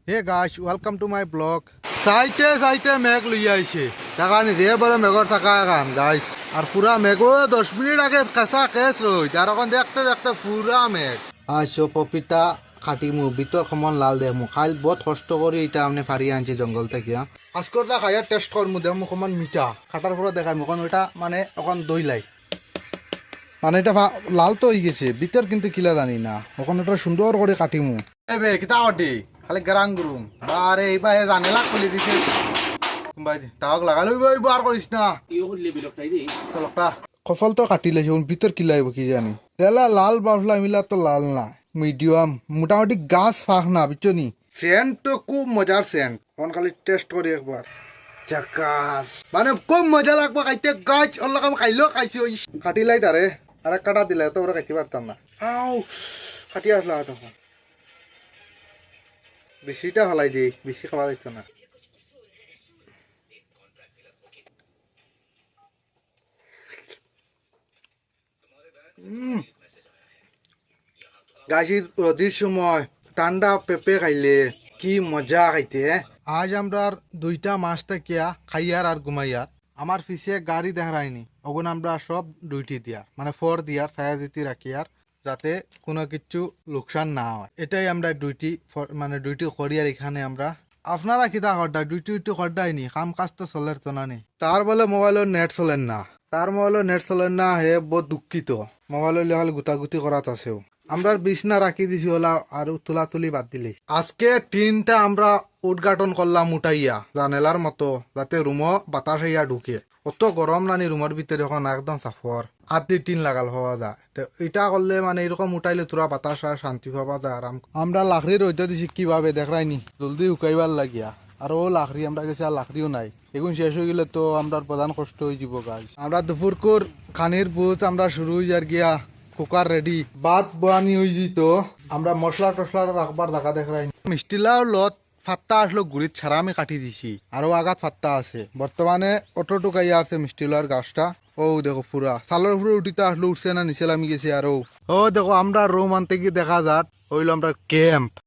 Hey guys, welcome to my blog. চাইতে চাইতে মেঘ লইয়া আইছে, টাকা নিজে বড় মেঘর থাকা এখন গাইস। আর পুরা মেঘও 10 মিনিট আগে কাঁচা কেস রই, আর এখন দেখতে দেখতে পুরা মেঘ। আইসো পপিতা খাটিমু, ভিতর সমান লাল দেমু, খাইল বহুত কষ্ট করি এটা আপনি ফারি আনছি জঙ্গল থেকে। আজকরটা খাইয়া টেস্ট করমু, দেমু সমান মিঠা, খাটার পরে দেখাই এখন ওইটা মানে এখন দই লাই, মানে এটা লাল তো হয়ে গেছে ভিতর, কিন্তু কিলা জানি না। এখন এটা সুন্দর করে কাটিমু। এবে কিতা কাটি খালি গেরাং গুরুম বারে এইবার জানেলা খুলি দিছে, ভাই তাওক লাগালো বার করিস না তলকটা কফল তো কাটি লাইছে, ভিতর কি লাইব কি জানি। তেলা লাল বাফলা মিলা তো লাল না, মিডিয়াম মোটামুটি গাছ ফাঁক না বুঝছো নি। সেন্ট তো খুব মজার সেন্ট, এখন খালি টেস্ট করি একবার। চাকাস মানে খুব মজা লাগবে খাইতে, গাছ অল্লাহ আমি খাইলেও খাইছি। ওই কাটি লাই তারে আর এক কাটা দিলে তো ওরা খাইতে পারতাম না। আও কাটি আসলা তখন বেশিটা হলাই দিই, বেশি খাওয়া যাইতো না। গাছির রোদির সময় ঠান্ডা পেঁপে খাইলে কি মজা খাইতে। আজ আমরা দুইটা মাস থেকে খাইয়ার আর ঘুমাইয়ার আমার পিছিয়ে গাড়ি দেখায়নি, ওগুন আমরা সব দুইটি দিয়ার মানে ফোর দিয়ার ছায়া দিতে রাখিয়ার, যাতে কোনো কিছু লোকসান না হয়। এটাই আমরা দুইটি মানে দুইটি করিয়ার এখানে আমরা। আপনারা কিতা খরদা দুইটি দুইটি খরদাইনি, কাম কাজ তো চলের তো না নি। তার বলে মোবাইলের নেট চলেন না, তার মোবাইলের নেট চলেন না, হে বহুত দুঃখিত। মোবাইলের লেখাল গুতাগুতি করাত আছেও। আমরা বিছনা রাখি দিছি ওলা আর তুলা তুলি বাদ দিলে। আজকে টিনটা আমরা উদ্ঘাটন করলাম উঠাইয়া জানেলার মতো, যাতে রুমও বাতাস হইয়া ঢুকে। অত গরম নানি রুমের ভিতরে এখন একদম সাফর আদি টিন লাগাল হওয়া যায়। তো এটা করলে মানে এরকম উঠাইলে তোরা বাতাস আর শান্তি পাওয়া যায় আরাম। আমরা লাকড়ি রইতে দিছি কিভাবে দেখাইনি, জলদি উকাইবার লাগিয়া। আর ও লাকড়ি আমরা গেছি, আর লাকড়িও নাই। এগুন শেষ হয়ে গেলে তো আমরা প্রধান কষ্ট হয়ে যাব গাছ। আমরা দুপুরকুর খানির বুঝ আমরা শুরু হয়ে যার গিয়া, কুকার রেডি, ভাত বানি হয়ে যেত। আমরা মশলা টসলা রাখবার দেখা দেখাই। মিষ্টিলাও লত ফাত্তা আসলো গুড়িত ছাড়া আমি কাটি দিছি, আরো আগাত ফাত্তা আছে। বর্তমানে অটোটুকাইয়া আছে মিষ্টিলার গাছটা। ও দেখো পুরা সালের উপরে উঠিতে আসলো, উঠছে না নিচে নামি গেছে। আর ও দেখো আমরা রুম আনতে গিয়ে দেখা যাক হইলো আমরা ক্যাম্প।